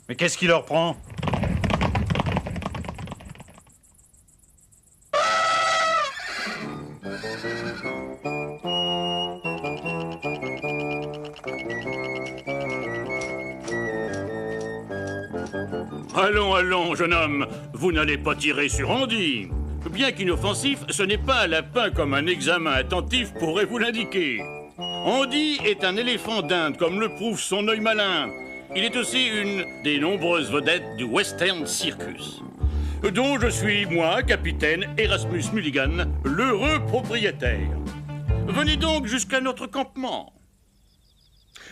Mais qu'est-ce qui leur prend? Allons, allons, jeune homme, vous n'allez pas tirer sur Andy. Bien qu'inoffensif, ce n'est pas un lapin comme un examen attentif pourrait vous l'indiquer. Andy est un éléphant d'Inde, comme le prouve son œil malin. Il est aussi une des nombreuses vedettes du Western Circus, dont je suis, moi, capitaine Erasmus Mulligan, l'heureux propriétaire. Venez donc jusqu'à notre campement.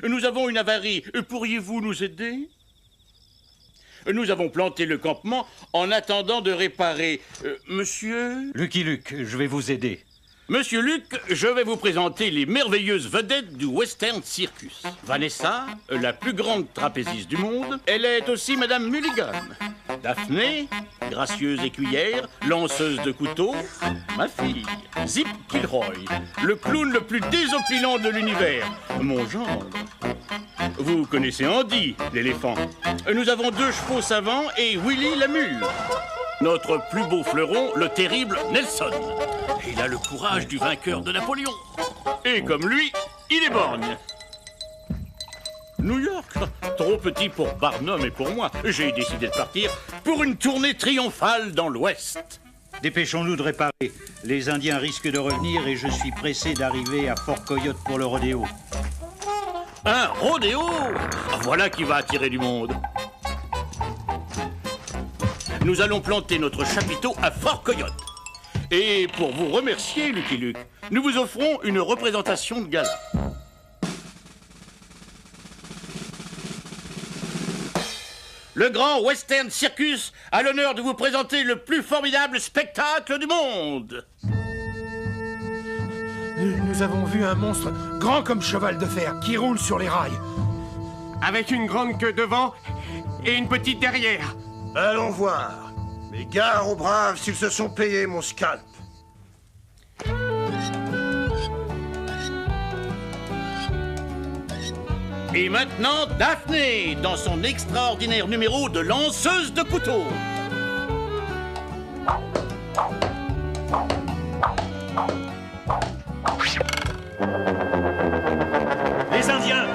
Nous avons une avarie. Pourriez-vous nous aider? Nous avons planté le campement en attendant de réparer. Monsieur... Lucky Luke, je vais vous aider. Monsieur Luc, je vais vous présenter les merveilleuses vedettes du Western Circus. Vanessa, la plus grande trapéziste du monde, elle est aussi Madame Mulligan. Daphné, gracieuse écuyère, lanceuse de couteaux, ma fille. Zip Kilroy, le clown le plus désopilant de l'univers, mon gendre. Vous connaissez Andy, l'éléphant. Nous avons 2 chevaux savants et Willy la mule. Notre plus beau fleuron, le terrible Nelson. Il a le courage du vainqueur de Napoléon. Et comme lui, il est borgne. New York, trop petit pour Barnum et pour moi. J'ai décidé de partir pour une tournée triomphale dans l'Ouest. Dépêchons-nous de réparer. Les Indiens risquent de revenir et je suis pressé d'arriver à Fort Coyote pour le rodéo. Un rodéo? Voilà qui va attirer du monde. Nous allons planter notre chapiteau à Fort Coyote. Et pour vous remercier, Lucky Luke, nous vous offrons une représentation de gala. Le grand Western Circus a l'honneur de vous présenter le plus formidable spectacle du monde. Nous avons vu un monstre grand comme cheval de fer qui roule sur les rails. Avec une grande queue devant et une petite derrière. Allons voir. Mais gare aux braves s'ils se sont payés mon scalp. Et maintenant, Daphné, dans son extraordinaire numéro de lanceuse de couteaux. Les Indiens!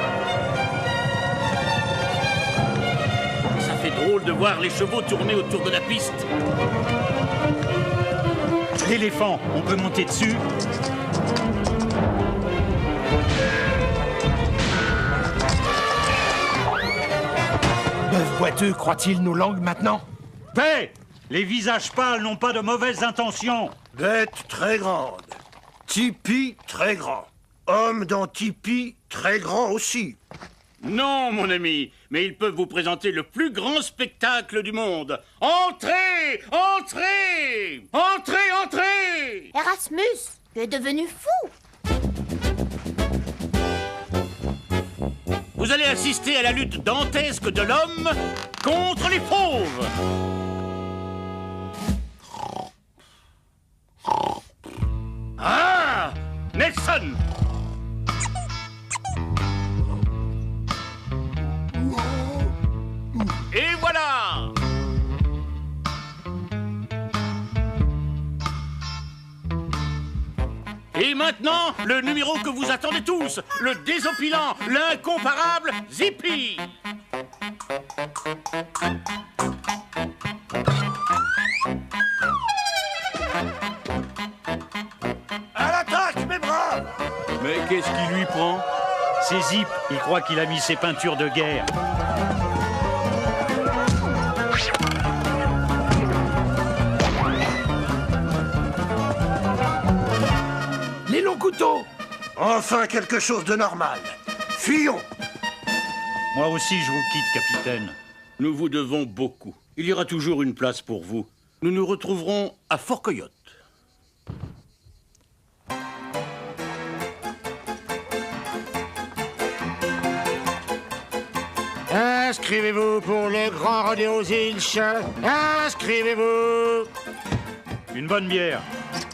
Ça fait drôle de voir les chevaux tourner autour de la piste. L'éléphant, on peut monter dessus? Bœuf boiteux croit-il nos langues maintenant? Paix! Les visages pâles n'ont pas de mauvaises intentions. Bête très grande. Tipi très grand. Homme dans tipi très grand aussi. Non, mon ami, mais ils peuvent vous présenter le plus grand spectacle du monde. Entrez! Entrez! Entrez, entrez! Erasmus, tu es devenu fou. Vous allez assister à la lutte dantesque de l'homme contre les fauves. Ah! Nelson! Et voilà! Et maintenant, le numéro que vous attendez tous, le désopilant, l'incomparable Zippy! À l'attaque, mes braves! Mais qu'est-ce qui lui prend? C'est Zip, il croit qu'il a mis ses peintures de guerre. Les longs couteaux! Enfin quelque chose de normal. Fuyons! Moi aussi, je vous quitte, capitaine. Nous vous devons beaucoup. Il y aura toujours une place pour vous. Nous nous retrouverons à Fort Coyote. Inscrivez-vous pour le grand rodéo Zilch. Inscrivez-vous. Une bonne bière.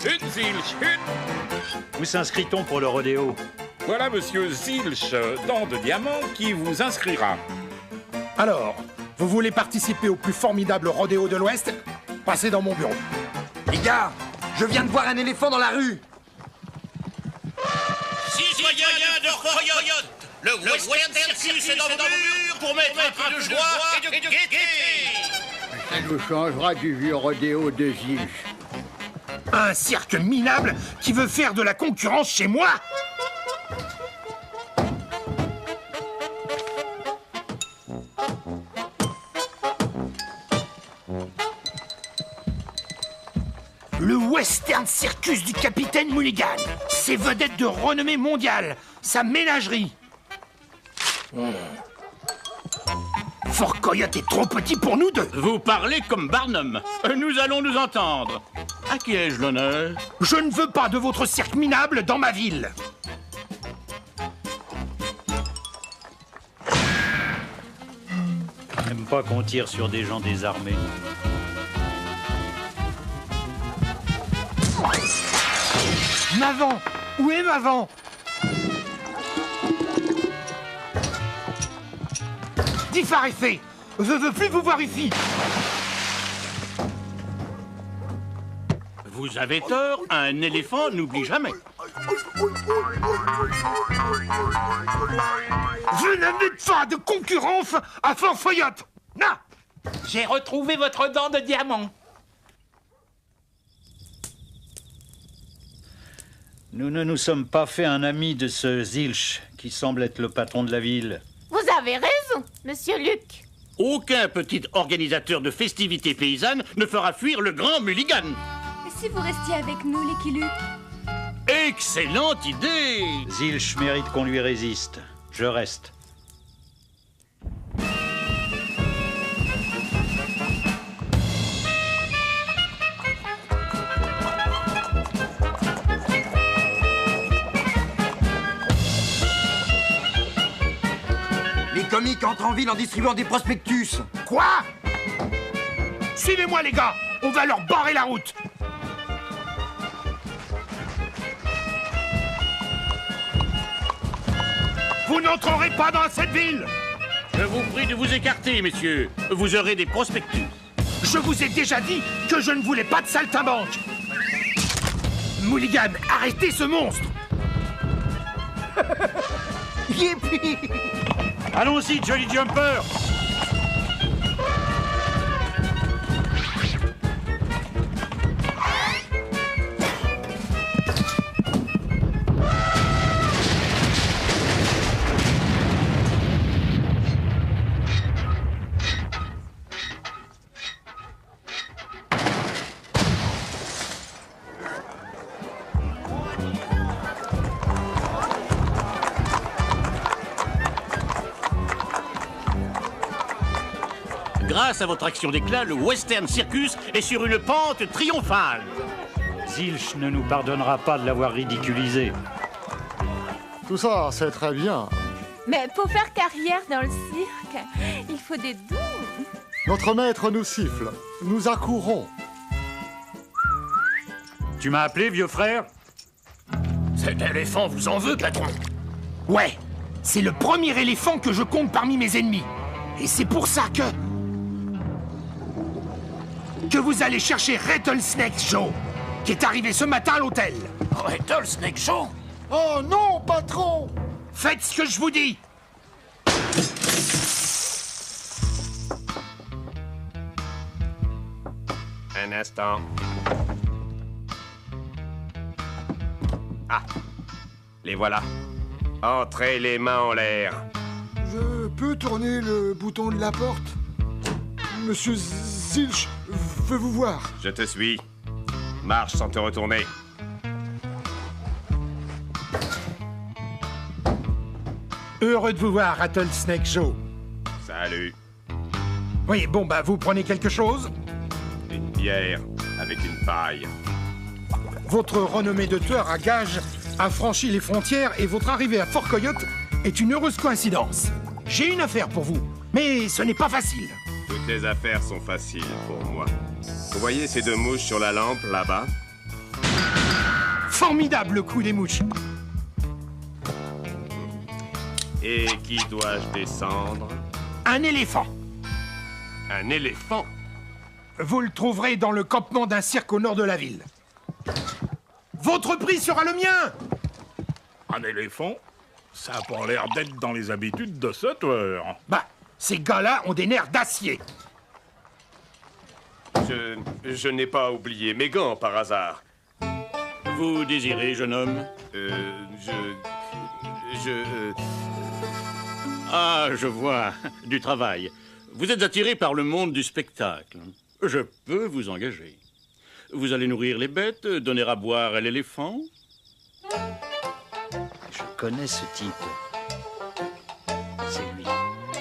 Une Zilch, une... Où s'inscrit-on pour le rodéo? Voilà monsieur Zilch, dent de diamant, qui vous inscrira. Alors, Vous voulez participer au plus formidable rodéo de l'Ouest? Passez dans mon bureau. Les gars, je viens de voir un éléphant dans la rue. Citoyens de Coyote, le Western Circus est dans vos murs pour mettre un peu de joie et de gaieté. Ça nous changera du vieux rodéo de Zilch. Un cirque minable qui veut faire de la concurrence chez moi? Le Western Circus du capitaine Mulligan, ses vedettes de renommée mondiale, sa ménagerie. Fort Coyote est trop petit pour nous deux. Vous parlez comme Barnum. Nous allons nous entendre. À qui ai-je l'honneur? Je ne veux pas de votre cirque minable dans ma ville. J'aime pas qu'on tire sur des gens désarmés. Mavan, où est Mavan? Diffard est fait. Je veux plus vous voir ici. Vous avez tort, un éléphant n'oublie jamais. Je n'avais pas de concurrence à Fort Coyote. Non. J'ai retrouvé votre dent de diamant. Nous ne nous sommes pas fait un ami de ce Zilch qui semble être le patron de la ville. Vous avez raison, monsieur Luc. Aucun petit organisateur de festivités paysannes ne fera fuir le grand Mulligan. Et si vous restiez avec nous, les Luc? Excellente idée! Zilch mérite qu'on lui résiste. Je reste. Les comiques entrent en ville en distribuant des prospectus. Quoi? Suivez-moi, les gars. On va leur barrer la route. Vous n'entrerez pas dans cette ville. Je vous prie de vous écarter, messieurs. Vous aurez des prospectus. Je vous ai déjà dit que je ne voulais pas de saltimbanque. Mulligan, arrêtez ce monstre. Yippee! Allons-y, Jolly Jumper! Grâce à votre action d'éclat, le Western Circus est sur une pente triomphale. Zilch ne nous pardonnera pas de l'avoir ridiculisé. Tout ça, c'est très bien. Mais pour faire carrière dans le cirque, il faut des dons. Notre maître nous siffle. Nous accourons. Tu m'as appelé, vieux frère? Cet éléphant vous en veut, patron. Ouais, c'est le premier éléphant que je compte parmi mes ennemis. Et c'est pour ça que vous allez chercher Rattlesnake Joe, qui est arrivé ce matin à l'hôtel. Rattlesnake Joe? Oh non, patron! Faites ce que je vous dis. Un instant. Ah, les voilà. Entrez les mains en l'air. Je peux tourner le bouton de la porte? Monsieur Zilch veut vous voir. Je te suis. Marche sans te retourner. Heureux de vous voir, Rattlesnake Joe. Salut. Oui, bon, bah, vous prenez quelque chose? Une bière avec une paille. Votre renommée de tueur à gages a franchi les frontières et votre arrivée à Fort Coyote est une heureuse coïncidence. J'ai une affaire pour vous, mais ce n'est pas facile. Toutes les affaires sont faciles pour moi. Vous voyez ces deux mouches sur la lampe, là-bas? Formidable coup des mouches. Et qui dois-je descendre? Un éléphant. Un éléphant? Vous le trouverez dans le campement d'un cirque au nord de la ville. Votre prix sera le mien! Un éléphant? Ça a pas l'air d'être dans les habitudes de ce tueur. Bah, ces gars-là ont des nerfs d'acier. Je n'ai pas oublié mes gants par hasard. Vous désirez, jeune homme? Ah, je vois. Du travail. Vous êtes attiré par le monde du spectacle. Je peux vous engager. Vous allez nourrir les bêtes, donner à boire à l'éléphant. Je connais ce type. C'est lui.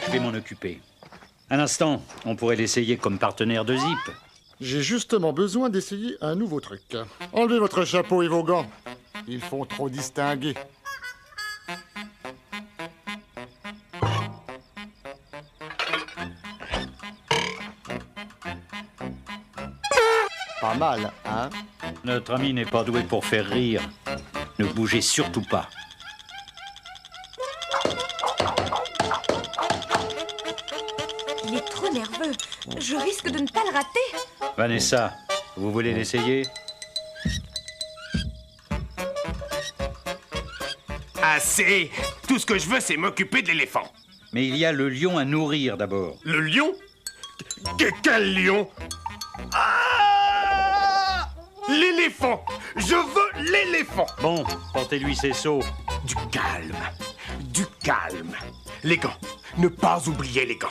Je vais m'en occuper. Un instant, on pourrait l'essayer comme partenaire de Zip. J'ai justement besoin d'essayer un nouveau truc. Enlevez votre chapeau et vos gants. Ils font trop distinguer. Pas mal, hein? Notre ami n'est pas doué pour faire rire. Ne bougez surtout pas. Il est trop nerveux. Je risque de ne pas le rater. Vanessa, vous voulez l'essayer? Assez! Tout ce que je veux, c'est m'occuper de l'éléphant. Mais il y a le lion à nourrir d'abord. Le lion? Quel lion? L'éléphant! Je veux l'éléphant! Bon, portez-lui ses seaux. Du calme. Du calme. Les gants. Ne pas oublier les gants.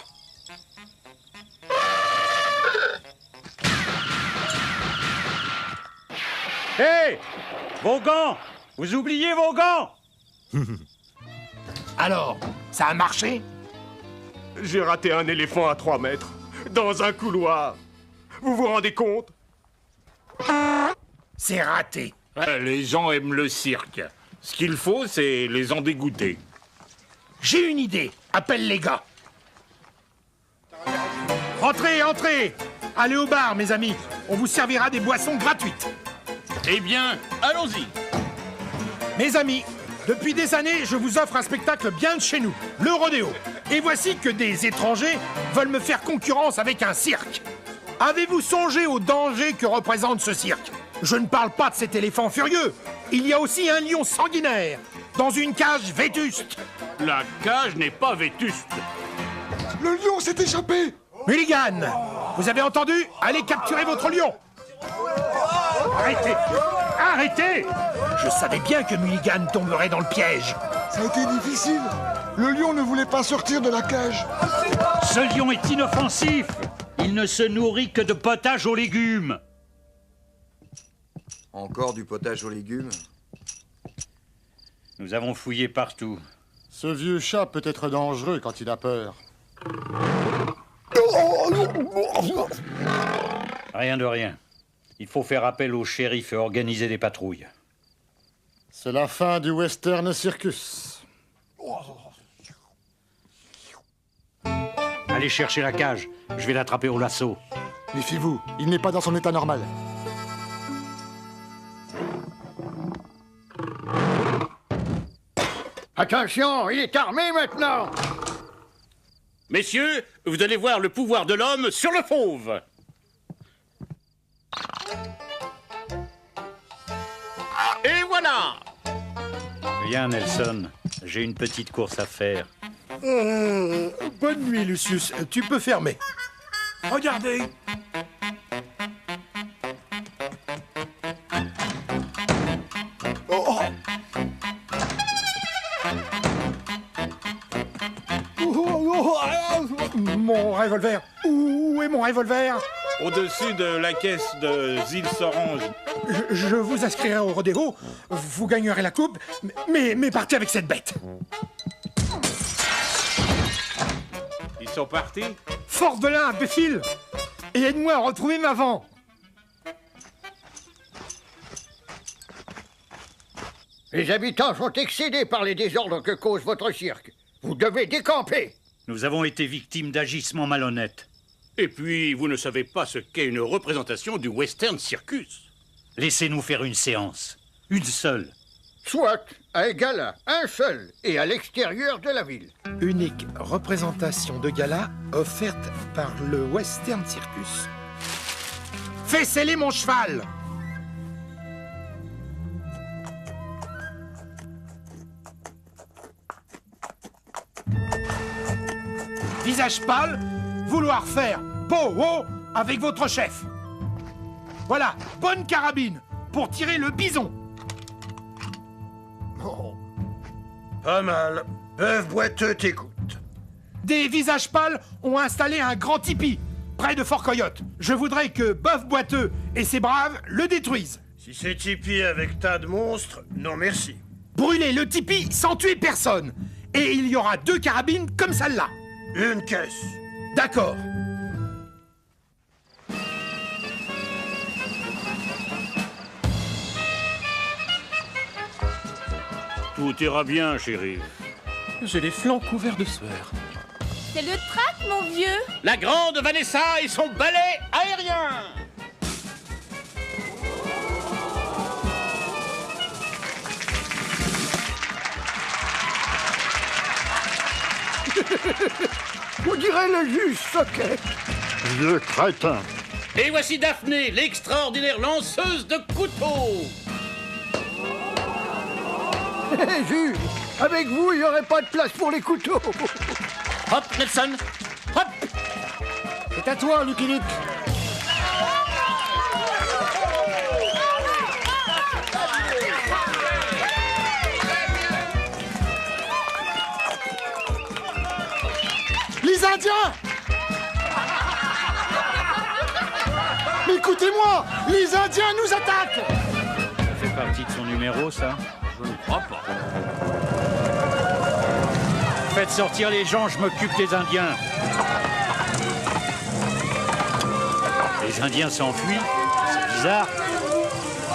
Hé! Vos gants! Vous oubliez vos gants! Alors, ça a marché? J'ai raté un éléphant à 3 mètres. Dans un couloir. Vous vous rendez compte? C'est raté. Les gens aiment le cirque. Ce qu'il faut, c'est les en dégoûter. J'ai une idée. Appelle les gars. Entrez, entrez! Allez au bar, mes amis. On vous servira des boissons gratuites. Eh bien, allons-y. Mes amis, depuis des années, je vous offre un spectacle bien de chez nous, le rodéo. Et voici que des étrangers veulent me faire concurrence avec un cirque. Avez-vous songé au danger que représente ce cirque? Je ne parle pas de cet éléphant furieux. Il y a aussi un lion sanguinaire, dans une cage vétuste. La cage n'est pas vétuste. Le lion s'est échappé! Mulligan, vous avez entendu? Allez capturer votre lion! Arrêtez! Arrêtez! Je savais bien que Mulligan tomberait dans le piège. Ça a été difficile. Le lion ne voulait pas sortir de la cage. Ce lion est inoffensif. Il ne se nourrit que de potage aux légumes. Encore du potage aux légumes? Nous avons fouillé partout. Ce vieux chat peut être dangereux quand il a peur. Rien de rien. Il faut faire appel au shérif et organiser des patrouilles. C'est la fin du Western Circus. Allez chercher la cage. Je vais l'attraper au lasso. Méfiez-vous, il n'est pas dans son état normal. Attention, il est armé maintenant! Messieurs, vous allez voir le pouvoir de l'homme sur le fauve. Et voilà! Viens, Nelson. J'ai une petite course à faire. Bonne nuit, Lucius. Tu peux fermer. Regardez. Oh. Mon revolver. Où est mon revolver? Au-dessus de la caisse de Zils Orange. Je vous inscrirai au rodéo. Vous gagnerez la coupe. Mais partez avec cette bête. Ils sont partis? Fort de là, imbécile! Et aide-moi à retrouver ma vent. Les habitants sont excédés par les désordres que cause votre cirque. Vous devez décamper. Nous avons été victimes d'agissements malhonnêtes. Et puis, vous ne savez pas ce qu'est une représentation du Western Circus. Laissez-nous faire une séance. Une seule. Soit un gala, un seul, et à l'extérieur de la ville. Unique représentation de gala offerte par le Western Circus. Fais sceller mon cheval! Visage pâle, vouloir faire po-ho avec votre chef. Voilà, bonne carabine pour tirer le bison. Oh. Pas mal. Bœuf boiteux t'écoute. Des visages pâles ont installé un grand tipi près de Fort Coyote. Je voudrais que Bœuf boiteux et ses braves le détruisent. Si c'est tipi avec tas de monstres, non merci. Brûlez le tipi sans tuer personne. Et il y aura 2 carabines comme celle-là. Une caisse. D'accord. Tout ira bien, chérie. J'ai les flancs couverts de sueur. C'est le trac, mon vieux. La grande Vanessa et son balai aérien. On dirait le juge Socket. Vieux crétin. Et voici Daphné, l'extraordinaire lanceuse de couteaux. Hé, juge, avec vous, il n'y aurait pas de place pour les couteaux. Hop, Nelson. Hop. C'est à toi, Lucky Luke. Les Indiens! Écoutez-moi! Les Indiens nous attaquent! Ça fait partie de son numéro, ça? Je ne crois pas. Faites sortir les gens, je m'occupe des Indiens. Les Indiens s'enfuient? C'est bizarre.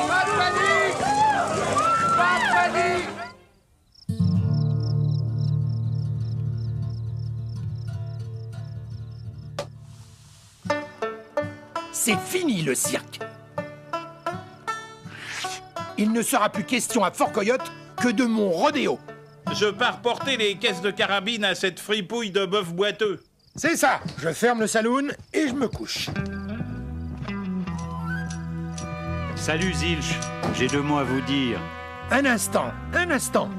Pas de panique! Pas de panique! C'est fini le cirque. Il ne sera plus question à Fort Coyote que de mon rodéo. Je pars porter les caisses de carabine à cette fripouille de bœuf boiteux. C'est ça. Je ferme le saloon et je me couche. Salut Zilch, j'ai 2 mots à vous dire. Un instant, un instant.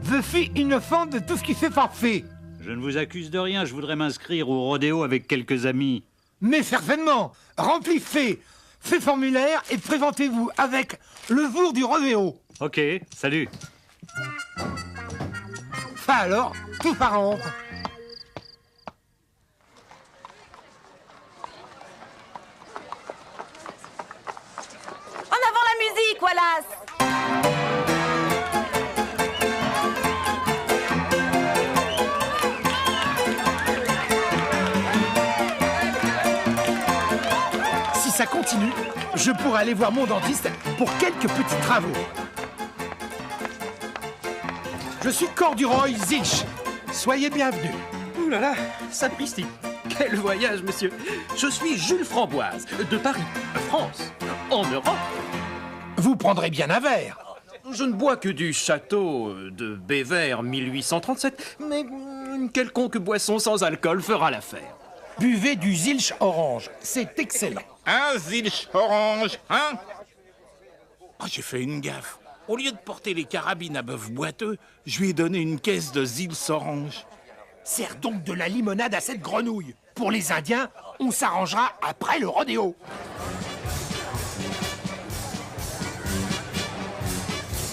Je suis innocent de tout ce qui s'est passé. Je ne vous accuse de rien, je voudrais m'inscrire au rodéo avec quelques amis. Mais certainement, remplissez ces formulaires et présentez-vous avec le jour du rodéo. Ok, salut. Ça alors, tout s'arrange. En avant la musique, Wallace! Si ça continue, je pourrai aller voir mon dentiste pour quelques petits travaux. Je suis Corduroy Zilch. Soyez bienvenus. Ouh là là, sapristi. Quel voyage, monsieur. Je suis Jules Framboise, de Paris, France, en Europe. Vous prendrez bien un verre. Je ne bois que du château de Bévers 1837, mais une quelconque boisson sans alcool fera l'affaire. Buvez du Zilch orange, c'est excellent. Un Zilch orange, hein? Oh, j'ai fait une gaffe. Au lieu de porter les carabines à bœuf boiteux, je lui ai donné une caisse de Zilch orange. Sers donc de la limonade à cette grenouille. Pour les Indiens, on s'arrangera après le rodéo.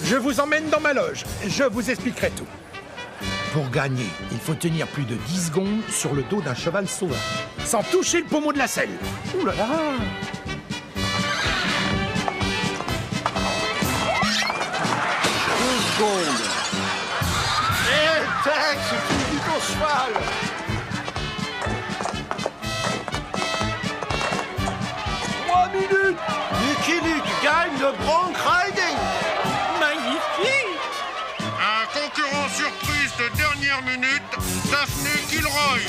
Je vous emmène dans ma loge. Je vous expliquerai tout. Pour gagner, il faut tenir plus de 10 secondes sur le dos d'un cheval sauvage, sans toucher le pommeau de la selle. Ouh là là! 2 secondes. Eh, tac, c'est fini ton cheval. Trois minutes. Lucky Luke gagne le Bronx Riding. Magnifique! Un concurrent surprise de dernière minute, Daphné Kilroy.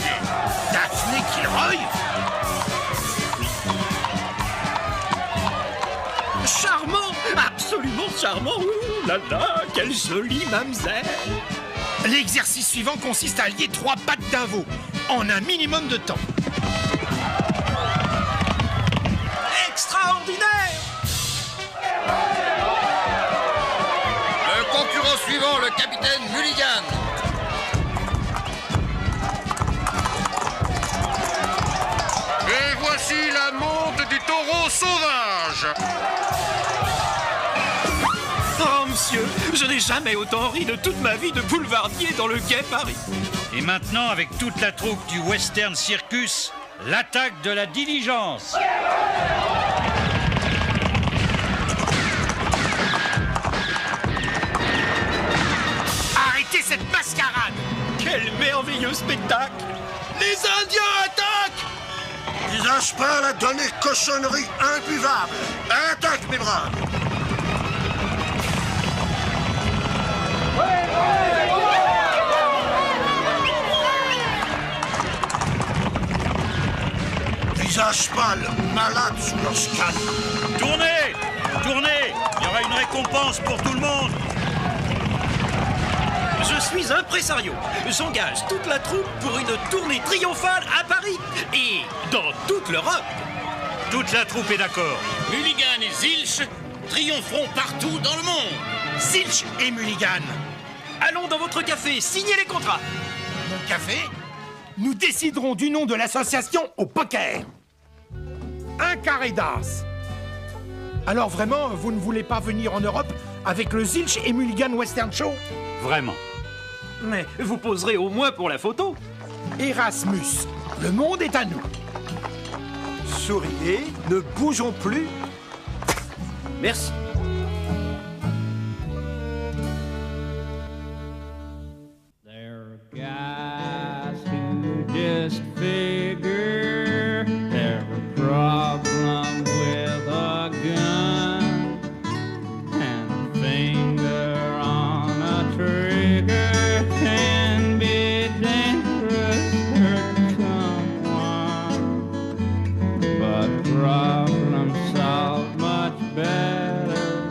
Daphné Kilroy? Charmant! Absolument charmant. Ouh là là, quelle jolie mamzelle. L'exercice suivant consiste à lier 3 pattes d'un veau en un minimum de temps. Extraordinaire! Le concurrent suivant, le capitaine Mulligan. Et voici la monte du taureau sauvage. Oh, monsieur, je n'ai jamais autant ri de toute ma vie de boulevardier dans le quai Paris. Et maintenant, avec toute la troupe du Western Circus, l'attaque de la diligence. Arrêtez cette mascarade! Quel merveilleux spectacle! Les Indiens attaquent! Visage pâle à donner cochonnerie imbuvable. Attaque, mes braves! Visage pâle, malade sous leur scan. Tournez! Tournez! Il y aura une récompense pour tout le monde. Je suis impresario. J'engage toute la troupe pour une tournée triomphale à Paris et dans toute l'Europe. Toute la troupe est d'accord. Mulligan et Zilch triompheront partout dans le monde. Zilch et Mulligan. Allons dans votre café, signez les contrats. Mon café? Nous déciderons du nom de l'association au poker. Un carré d'as. Alors vraiment, vous ne voulez pas venir en Europe avec le Zilch et Mulligan Western Show? Vraiment. Mais vous poserez au moins pour la photo. Erasmus, le monde est à nous. Souriez, ne bougeons plus. Merci. There are guys who just figure they're a problem with a gun and a finger on a trigger can be dangerous for someone, but problems solved much better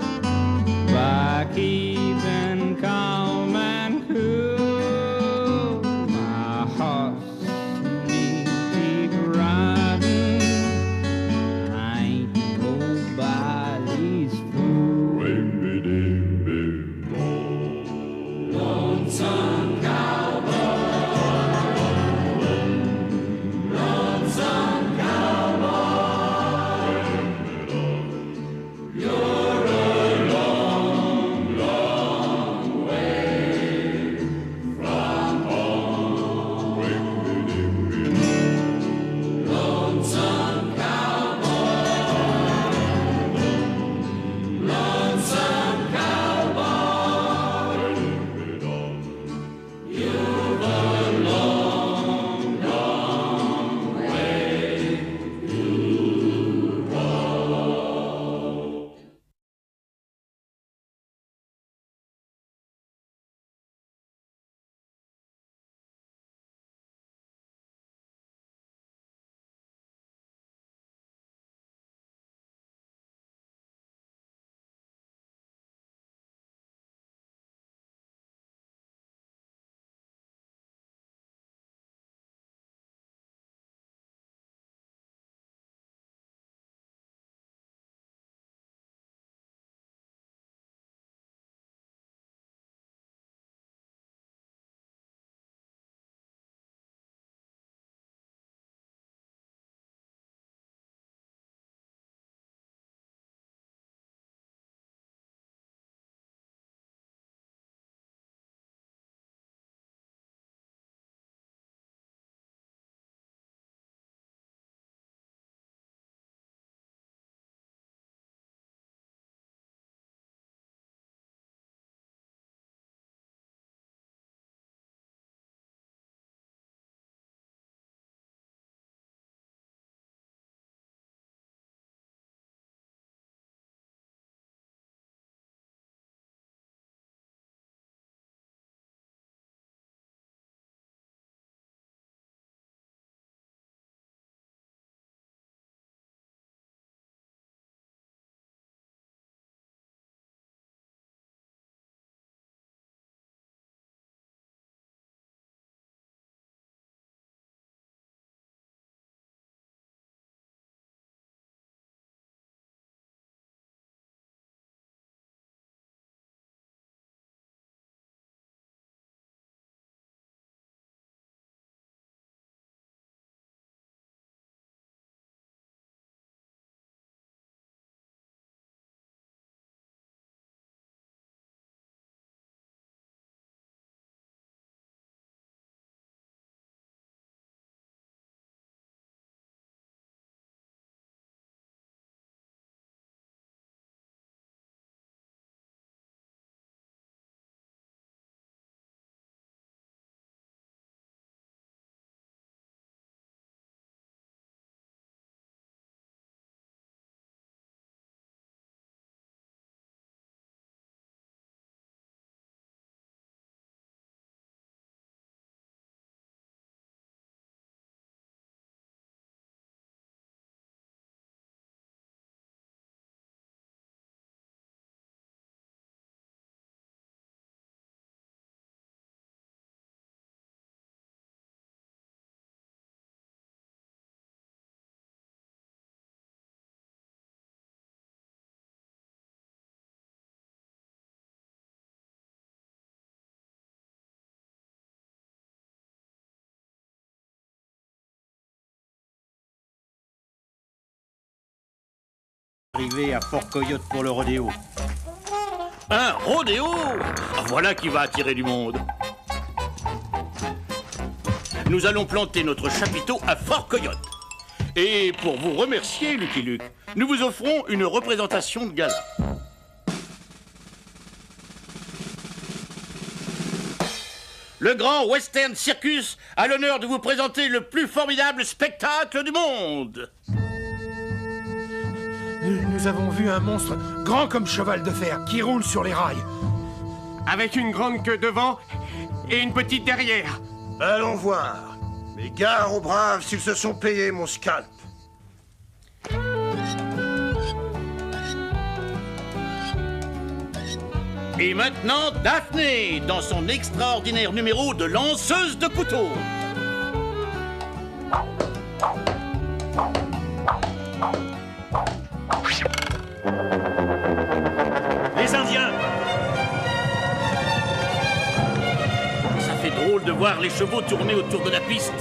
by keeping calm and cool. My horse needs Arrivé à Fort Coyote pour le rodéo. Un rodéo? Voilà qui va attirer du monde. Nous allons planter notre chapiteau à Fort Coyote. Et pour vous remercier, Lucky Luke, nous vous offrons une représentation de gala. Le Grand Western Circus a l'honneur de vous présenter le plus formidable spectacle du monde. Nous avons vu un monstre grand comme cheval de fer qui roule sur les rails. Avec une grande queue devant et une petite derrière. Allons voir. Mais gare aux braves s'ils se sont payés mon scalp. Et maintenant, Daphné, dans son extraordinaire numéro de lanceuse de couteaux. Les Indiens! Ça fait drôle de voir les chevaux tourner autour de la piste.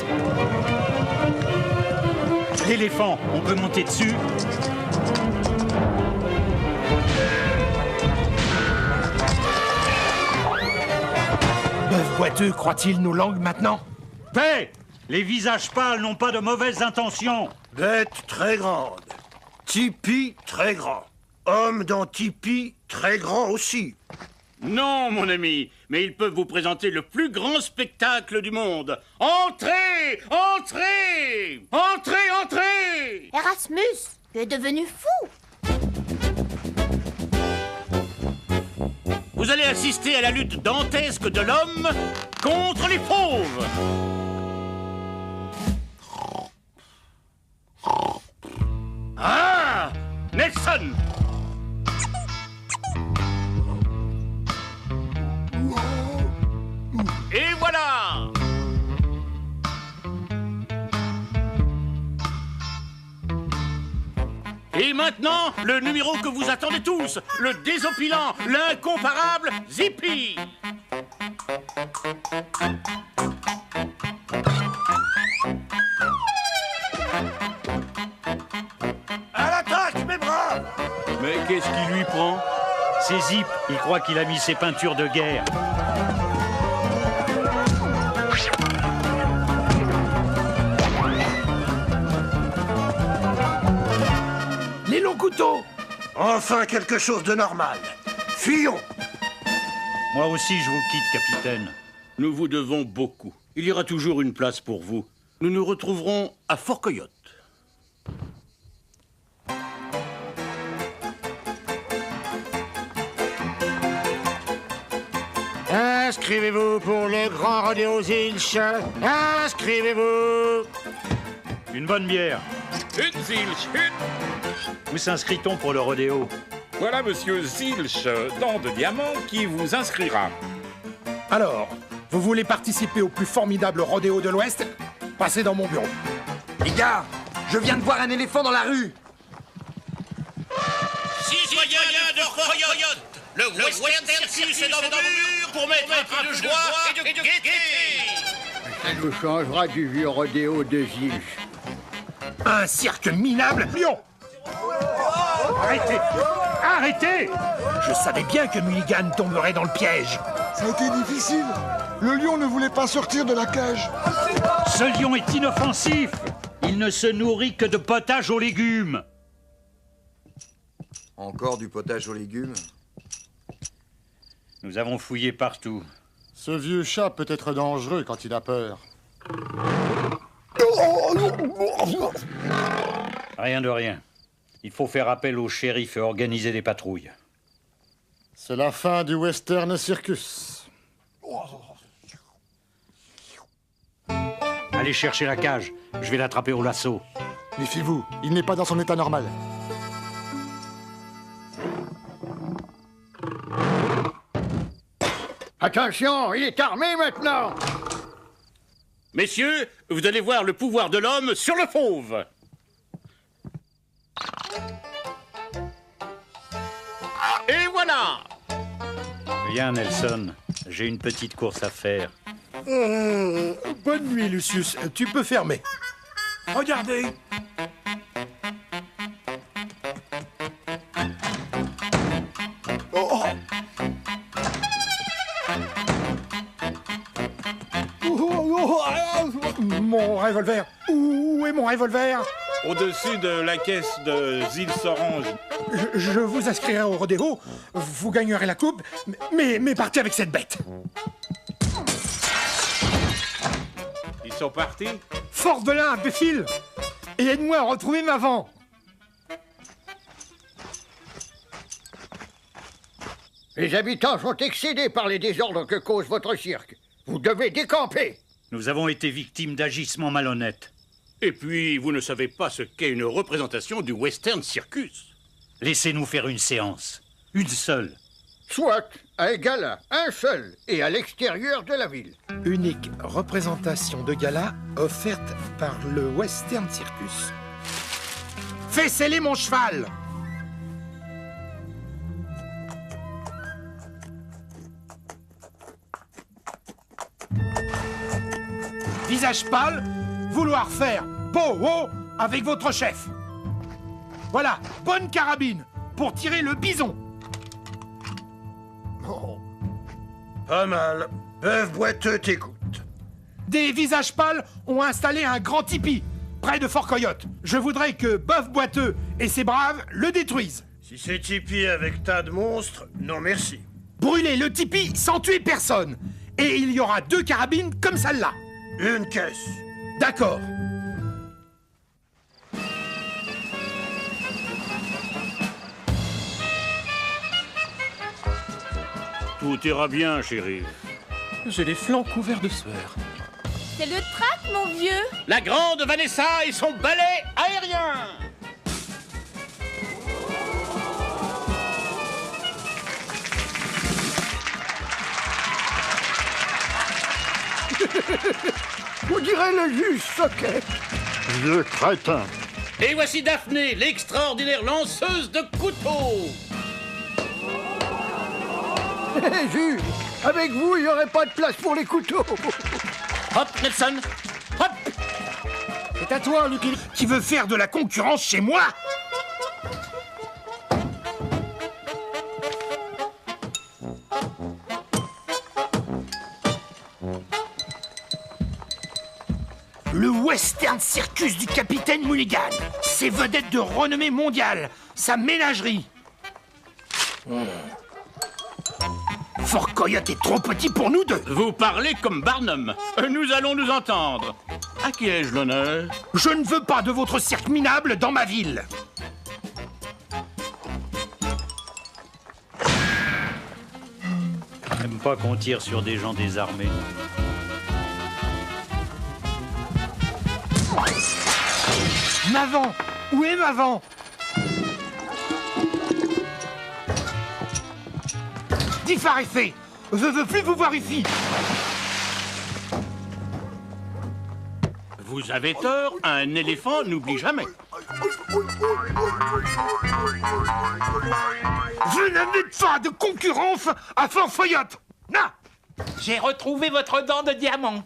L'éléphant, on peut monter dessus? Bœuf boiteux croit-il nos langues maintenant? Paix! Les visages pâles n'ont pas de mauvaises intentions. Bête très grande. Tipi très grand. Homme dans tipi très grand aussi. Non, mon ami, mais ils peuvent vous présenter le plus grand spectacle du monde. Entrez! Entrez! Entrez, entrez! Erasmus, tu es devenu fou. Vous allez assister à la lutte dantesque de l'homme contre les fauves. Ah! Nelson! Et voilà! Et maintenant, le numéro que vous attendez tous, le désopilant, l'incomparable Zippy. À l'attaque, mes braves! Mais qu'est-ce qui lui prend? C'est Zip, il croit qu'il a mis ses peintures de guerre. Les longs couteaux! Enfin quelque chose de normal. Fuyons! Moi aussi, je vous quitte, capitaine. Nous vous devons beaucoup. Il y aura toujours une place pour vous. Nous nous retrouverons à Fort Coyote. Inscrivez-vous pour le grand rodéo Zilch. Inscrivez-vous. Une bonne bière. Une Zilch, une. Où s'inscrit-on pour le rodéo? Voilà monsieur Zilch, dent de diamant, qui vous inscrira. Alors, vous voulez participer au plus formidable rodéo de l'Ouest? Passez dans mon bureau. Les gars, je viens de voir un éléphant dans la rue. Citoyens de Fort Coyote, le Western Circus est dans vos murs pour mettre un peu de joie et de gaieté. Ça nous changera du vieux rodéo de Zilch. Un cirque minable, lion! Arrêtez! Arrêtez! Je savais bien que Mulligan tomberait dans le piège. Ça a été difficile. Le lion ne voulait pas sortir de la cage. Ce lion est inoffensif. Il ne se nourrit que de potage aux légumes. Encore du potage aux légumes? Nous avons fouillé partout. Ce vieux chat peut être dangereux quand il a peur. Rien de rien. Il faut faire appel au shérif et organiser des patrouilles. C'est la fin du Western Circus. Allez chercher la cage. Je vais l'attraper au lasso. Méfiez-vous, il n'est pas dans son état normal. Attention, il est armé maintenant! Messieurs, vous allez voir le pouvoir de l'homme sur le fauve. Et voilà! Viens, Nelson. J'ai une petite course à faire. Bonne nuit, Lucius. Tu peux fermer. Regardez! Mon revolver. Où est mon revolver? Au-dessus de la caisse de Zils Orange. Je vous inscrirai au rodéo, vous gagnerez la coupe, mais partez avec cette bête. Ils sont partis? Force de là, imbécile! Et aide-moi à retrouver ma vent. Les habitants sont excédés par les désordres que cause votre cirque. Vous devez décamper. Nous avons été victimes d'agissements malhonnêtes. Et puis, vous ne savez pas ce qu'est une représentation du Western Circus. Laissez-nous faire une séance. Une seule. Soit un gala, un seul, et à l'extérieur de la ville. Unique représentation de gala offerte par le Western Circus. Fais sceller mon cheval! Visage pâle, vouloir faire beau avec votre chef. Voilà, bonne carabine pour tirer le bison. Oh. Pas mal. Bœuf boiteux t'écoute. Des visages pâles ont installé un grand tipi près de Fort Coyote. Je voudrais que Bœuf boiteux et ses braves le détruisent. Si c'est tipi avec tas de monstres, non merci. Brûlez le tipi sans tuer personne. Et il y aura 2 carabines comme celle-là. Une caisse. D'accord. Tout ira bien, chérie. J'ai les flancs couverts de sueur. C'est le trac, mon vieux. La grande Vanessa et son balai aérien. On dirait le juge Socket. Vieux crétin. Et voici Daphné, l'extraordinaire lanceuse de couteaux. Juge, avec vous, il n'y aurait pas de place pour les couteaux. Hop, Nelson. Hop. C'est à toi, Lucky, qui veut faire de la concurrence chez moi. Le Western Circus du capitaine Mulligan. Ses vedettes de renommée mondiale. Sa ménagerie. Fort Coyote est trop petit pour nous deux. Vous parlez comme Barnum. Nous allons nous entendre. À qui ai-je l'honneur? Je ne veux pas de votre cirque minable dans ma ville. J'aime pas qu'on tire sur des gens désarmés. Mavan! Où est Mavan? Disparaissez! Je veux plus vous voir ici! Vous avez tort, un éléphant n'oublie jamais. Je n'avais pas de concurrence à Fort Coyote! Non! J'ai retrouvé votre dent de diamant.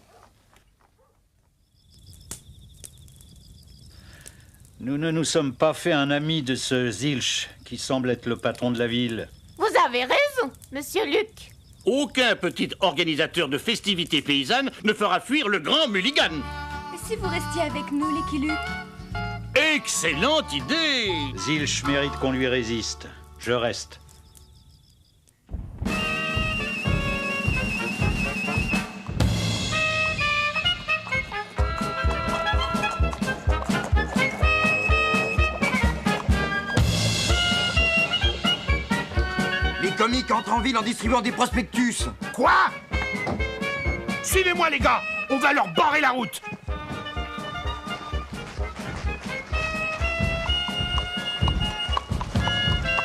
Nous ne nous sommes pas fait un ami de ce Zilch, qui semble être le patron de la ville. Vous avez raison, monsieur Luc. Aucun petit organisateur de festivités paysannes ne fera fuir le grand Mulligan. Et si vous restiez avec nous, Lucky Luke? Excellente idée! Zilch mérite qu'on lui résiste. Je reste. Les comiques entrent en ville en distribuant des prospectus. Quoi? Suivez-moi, les gars! On va leur barrer la route!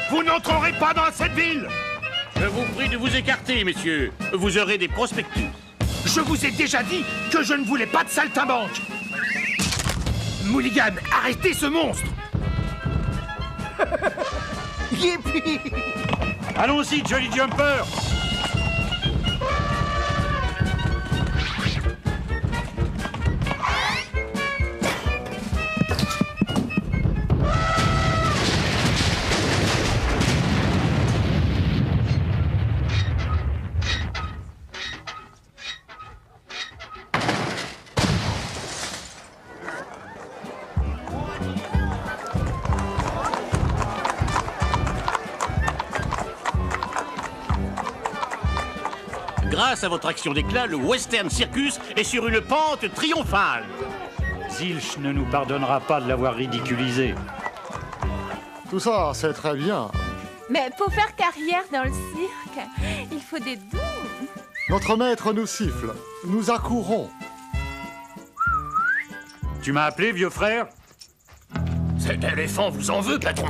Vous n'entrerez pas dans cette ville! Je vous prie de vous écarter, messieurs. Vous aurez des prospectus. Je vous ai déjà dit que je ne voulais pas de saltimbanque! Mulligan, arrêtez ce monstre! Yippee! Allons-y, Jolly Jumper! grâce à votre action d'éclat, le Western Circus est sur une pente triomphale. Zilch ne nous pardonnera pas de l'avoir ridiculisé. Tout ça, c'est très bien. Mais pour faire carrière dans le cirque, il faut des dons. Notre maître nous siffle. Nous accourons. Tu m'as appelé, vieux frère? Cet éléphant vous en veut, patron.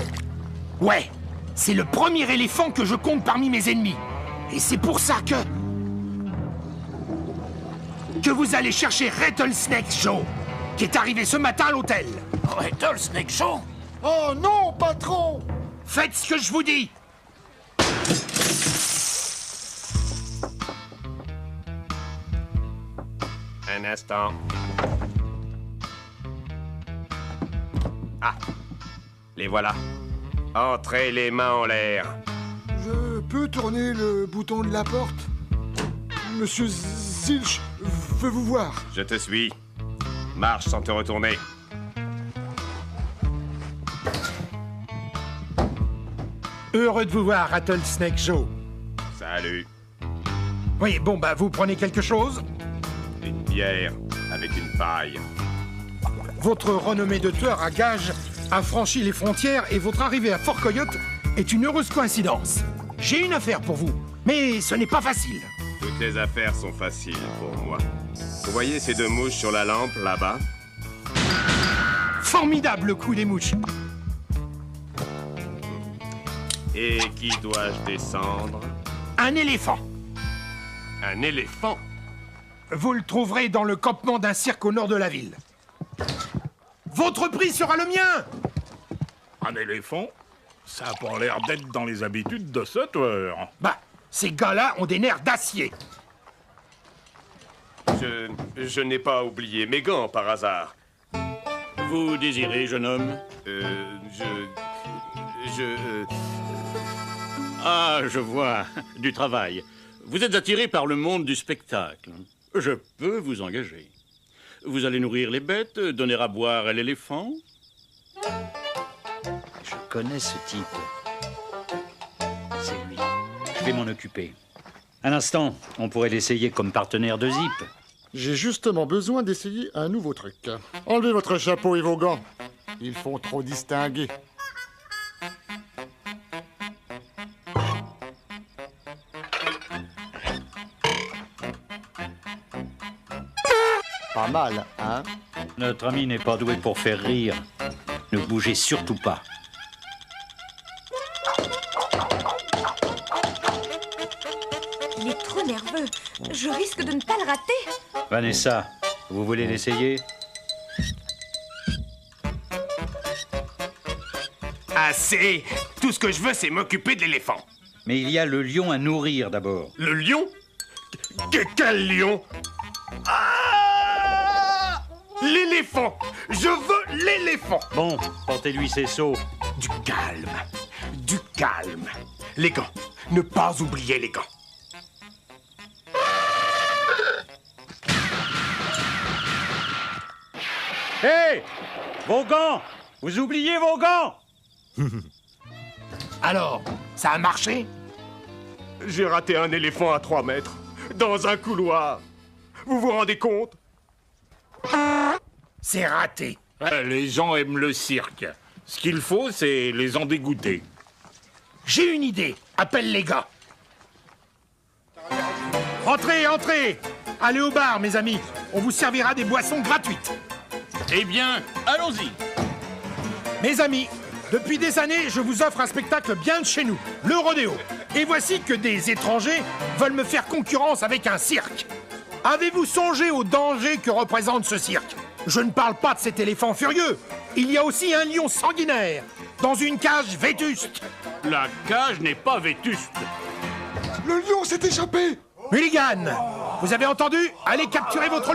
Ouais, c'est le premier éléphant que je compte parmi mes ennemis. Et c'est pour ça que vous allez chercher Rattlesnake Joe, qui est arrivé ce matin à l'hôtel. Rattlesnake Joe? Oh non, patron! Faites ce que je vous dis. Un instant. Ah, les voilà. Entrez les mains en l'air. Je peux tourner le bouton de la porte? Monsieur Zilch veut vous voir. Je te suis. Marche sans te retourner. Heureux de vous voir, Rattlesnake Joe. Salut. Oui, bon, bah, vous prenez quelque chose? Une bière avec une paille. Votre renommée de tueur à gages a franchi les frontières et votre arrivée à Fort Coyote est une heureuse coïncidence. J'ai une affaire pour vous, mais ce n'est pas facile. Toutes les affaires sont faciles pour moi. Vous voyez ces deux mouches sur la lampe, là-bas? Formidable coup des mouches. Et qui dois-je descendre? Un éléphant. Un éléphant? Vous le trouverez dans le campement d'un cirque au nord de la ville. Votre prix sera le mien! Un éléphant? Ça a pas l'air d'être dans les habitudes de ce tueur. Bah, ces gars-là ont des nerfs d'acier. Je n'ai pas oublié mes gants par hasard. Vous désirez, jeune homme? Ah, je vois. Du travail. Vous êtes attiré par le monde du spectacle. Je peux vous engager. Vous allez nourrir les bêtes, donner à boire à l'éléphant. Je connais ce type. C'est lui. Je vais m'en occuper. Un instant, on pourrait l'essayer comme partenaire de Zip. J'ai justement besoin d'essayer un nouveau truc. Enlevez votre chapeau et vos gants. Ils font trop distinguer. Pas mal, hein? Notre ami n'est pas doué pour faire rire. Ne bougez surtout pas. Il est trop nerveux. Je risque de ne pas le rater. Vanessa, vous voulez l'essayer? Assez. Tout ce que je veux, c'est m'occuper de l'éléphant. Mais il y a le lion à nourrir d'abord. Le lion? Quel lion? L'éléphant! Je veux l'éléphant! Bon, portez-lui ses seaux. Du calme. Du calme. Les gants. Ne pas oublier les gants. Hé! Vos gants! Vous oubliez vos gants! Alors, ça a marché? J'ai raté un éléphant à 3 mètres. Dans un couloir. Vous vous rendez compte? C'est raté. Les gens aiment le cirque. Ce qu'il faut, c'est les en dégoûter. J'ai une idée. Appelle les gars. Entrez, entrez. Allez au bar, mes amis. On vous servira des boissons gratuites. Eh bien, allons-y. Mes amis, depuis des années, je vous offre un spectacle bien de chez nous, le rodéo. Et voici que des étrangers veulent me faire concurrence avec un cirque. Avez-vous songé au danger que représente ce cirque? Je ne parle pas de cet éléphant furieux. Il y a aussi un lion sanguinaire, dans une cage vétuste. La cage n'est pas vétuste. Le lion s'est échappé! Mulligan, vous avez entendu? Allez capturer votre...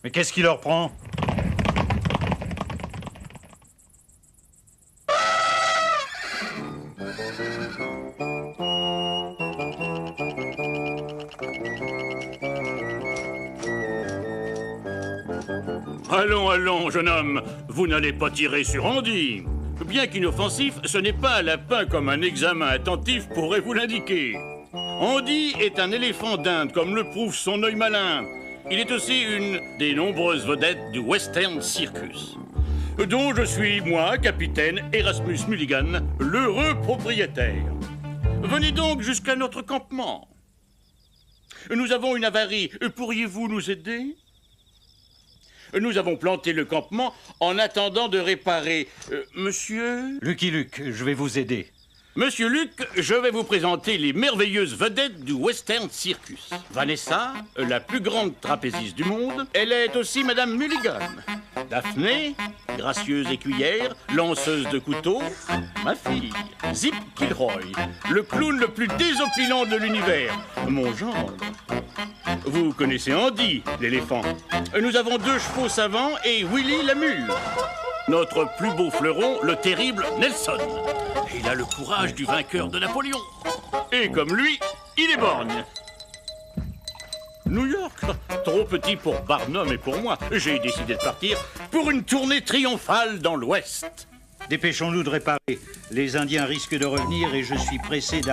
Mais qu'est-ce qui leur prend? Allons, allons, jeune homme, vous n'allez pas tirer sur Andy. Bien qu'inoffensif, ce n'est pas un lapin comme un examen attentif pourrait vous l'indiquer. Andy est un éléphant d'Inde, comme le prouve son œil malin. Il est aussi une des nombreuses vedettes du Western Circus, dont je suis, moi, capitaine Erasmus Mulligan, l'heureux propriétaire. Venez donc jusqu'à notre campement. Nous avons une avarie. Pourriez-vous nous aider? Nous avons planté le campement en attendant de réparer. Monsieur... Lucky Luke, je vais vous aider. Monsieur Luc, je vais vous présenter les merveilleuses vedettes du Western Circus. Vanessa, la plus grande trapéziste du monde, elle est aussi Madame Mulligan. Daphné, gracieuse écuyère, lanceuse de couteaux, ma fille. Zip Kilroy, le clown le plus désopilant de l'univers, mon gendre. Vous connaissez Andy, l'éléphant. Nous avons 2 chevaux savants et Willy la mule. Notre plus beau fleuron, le terrible Nelson. Il a le courage du vainqueur de Napoléon. Et comme lui, il est borgne. New York, trop petit pour Barnum et pour moi. J'ai décidé de partir pour une tournée triomphale dans l'Ouest. Dépêchons-nous de réparer. Les Indiens risquent de revenir et je suis pressé d'arriver.